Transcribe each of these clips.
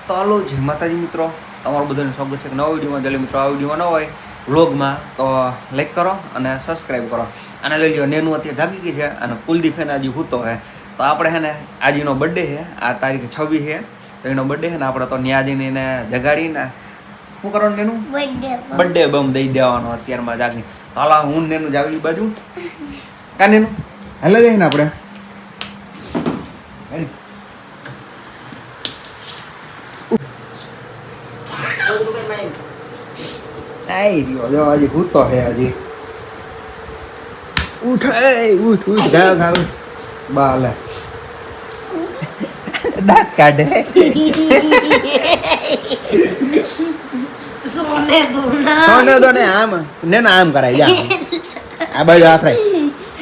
તો હાલો જય માતાજી મિત્રો, તમારું બધાનું સ્વાગત છે નવા વિડીયોમાં. ચાલો મિત્રો, આ વિડીયોમાં ન હોય વ્લોગમાં તો લાઈક કરો અને સબસ્ક્રાઈબ કરો. અને લઈ લો, નેનું અત્યારે જાગી ગઈ છે અને કુલદીપ એને હજી સૂતો છે. તો આપણે છે ને આજનો બર્થડે છે, આ તારીખ 26 છે, તો એનો બર્થડે છે ને આપણે તો ત્યાં જઈને એને જગાડીને શું કરવાનું, નેનું બર્થડે બમ દઈ દેવાનો અત્યારમાં જાગી. તો હાલો હું નેનું જાવી બાજુ કા નેનું હાલે જઈએ ને આપણે આઈ રહ્યો જો હજી ભૂતો છે હજી. ઉઠ ઉઠ ઉઠ ગાવ ગાવ બાલે દાંત કાઢે. સોને દો ને આમ ને આમ કરાય જા આ બાજુ આથરાય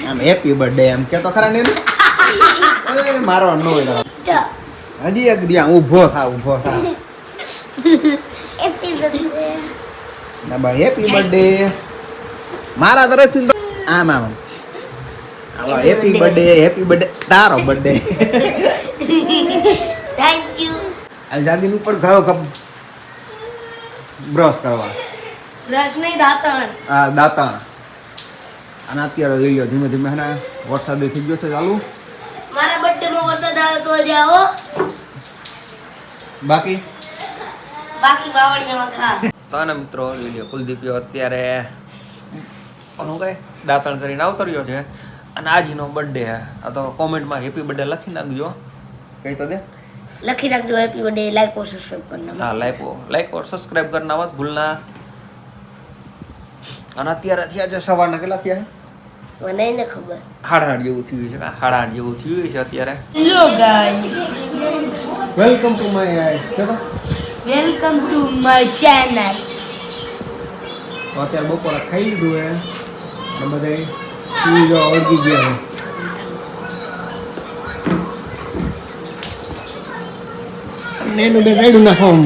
આમ હેપી બર્થડે એમ કે તો ખરા ને મારો નો હોય હજી એક દિયા ઊભો થા હેપી બર્થડે ના ભાઈ હેપી બર્થડે મારા તરફથી તો આમ આમ આવો હેપી બર્થડે તારો બર્થડે થેન્ક યુ. આ જાગીન ઉપર ગયો કપ બ્રશ કરવા બ્રશ નહીં, દાંતણ. આ દાંતણ. અને અત્યારે લઈ લો ધીમે ધીમે હે વરસાદ થઈ ગયો છે ચાલુ. મારા બર્થડે માં વરસાદ આવે તો જાઓ, બાકી બાવળિયામાં ખા. તો આના મિત્રો વિડીયો કુલદીપ્યો અત્યારે ઓનું કઈ દાંતણ કરીને આવતો રહ્યો છે. અને આજનો બર્થડે છે. આ તો કોમેન્ટમાં હેપી બર્થડે લખી નાખજો, કઈ તો દે લખી નાખજો હેપી બર્થડે, લાઈક ઓર સબસ્ક્રાઇબ કરना. હા, લાઈક ઓર સબસ્ક્રાઇબ કરના મત ભૂલના. અને અત્યારે થયા છે સવારના કેટલા થયા છે મને ને ખબર 8:30 જેવું થયું છે. 8:30 જેવું થયું છે અત્યારે. Hello guys, welcome to my welcome to my channel. તો અત્યારે બપોરે ખાઈ લીધું હે અને બધા સુઈ જો અડગી ગયા છે. એનું બે ગાડું ના હોમ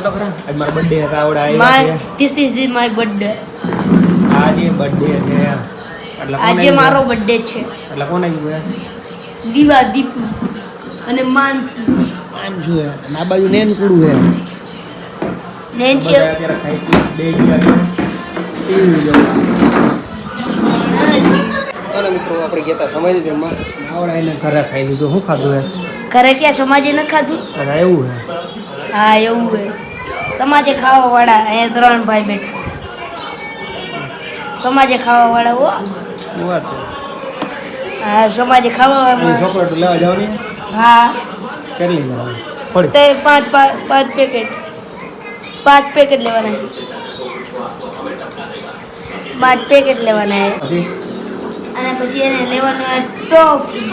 તો ખરા આજ મારો બર્થડે હતા આવડા આવ્યા છે. This is my birthday. આજે બર્થડે છે એટલે આજે મારો બર્થડે છે. એટલે કોને કીધું દીવા દીપુ અને માનસી આમ જોઈએ. અને આ બાજુ નેન કુડું છે નેન છે. અત્યારે ખાઈ બે ગયા ટીવી જોવા. અને મિત્રો આપણે ગયા હતા સમય જમવા, આવડા એને ઘરે ખાઈ લીધું. શું ખાધું હે ઘરે? ક્યાં સમાજે ન ખાધું? અરે એવું હે? હા એવું હે. સમાજે ખાવા વાળા અહીંયા 3 ભાઈ બેઠા. સમાજે ખાવા વાળા હો. વાત છે. હા, સમાજે ખાવા વાળા. ચોકલેટ લેવા જવાની? હા, કેટલી લેવાની પડી? તે 5 પેકેટ લેવાના. 5 પેકેટ લેવાના. પછી અને પછી એને લેવાનું ટોફી,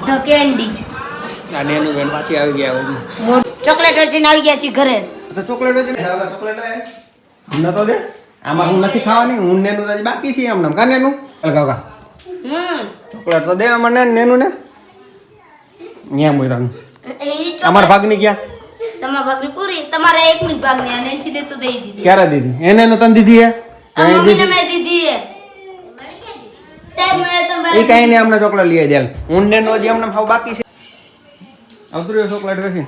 ધ કેન્ડી. આ નેનું બેન પાછી આવી ગયા બધું. ચોકલેટ વેચીને આવી ગયા છે ઘરે. તો ચોકલેટ વેચી ચોકલેટ ન તો દે. આમાં હું નથી ખાવાની. હું નેનું તો બાકી છે એમ કા નેનું કાકા ચોકલેટ તો દે આમાં નેનું ને ન્યા મોયરાનું અમાર ભાગની ગયા. તમારા ભાગની પૂરી, તમારે 1 મિનિટ ભાગની અને એનથી દે તો દઈ દીધી. ક્યારે દીધી? એને નો તન દીધી હે? મમ્મીને મેં દીધી હે. તે મેં તમે એ કઈ નહીં, અમને ચોકલેટ લઈ દે. હું નેનો હજી અમને ખાવ બાકી છે. આવતું રહ્યો ચોકલેટ વેચી.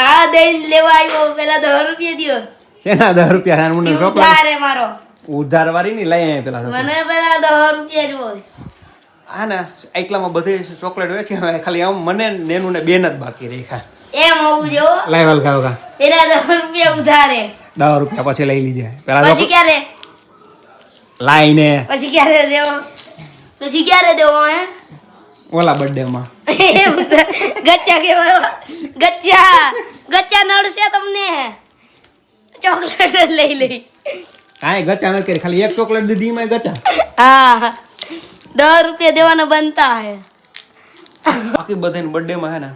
હા દઈ લેવા આવ્યો. પેલા 10 રૂપિયા દ્યો. શેના 10 રૂપિયા? મને ચોકલેટ ઉધાર હે મારો. ઉધાર વાળી ની લઈ આય પેલા. મને પેલા 10 રૂપિયા જ હોય. હા ને એકલામાં બધી ચોકલેટ વેચી. ખાલી આમ મને નેનું ને બેન જ બાકી રાખ્યા. એમ હોવું જો. લાઈ વાલ ખાવ કા. પેલા 10 રૂપિયા ઉધાર હે. 10 રૂપિયા પછી લઈ લીજે. પેલા પછી ક્યારે? લાઈને પછી ક્યારે દેવો? પછી ક્યારે દેવો હે? ઓલા બર્થડે માં. ગચ્ચા કેવાય? ગચ્ચા નડશે તમને. ચોકલેટ જ લઈ. કાંઈ ગચા નથી કરી, ખાલી એક ચોકલેટ દીધી એમાં ગચા. હા, 10 રૂપિયા દેવાના બનતા હે. બાકી બધાને બર્થડે માં હે ને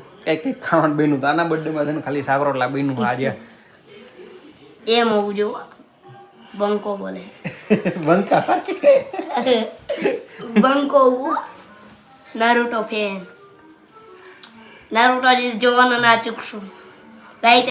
કઈક ખાવાનું બન્યું. તો આના બર્થડે માં ખાલી શાક રોટલા બન્યું આજે. એમ હોવું જો. બંકો બોલે. બંકા બંકો નારુટો ફેન. નારુટો જોવાનો ના ચૂકશું. રાઈટ.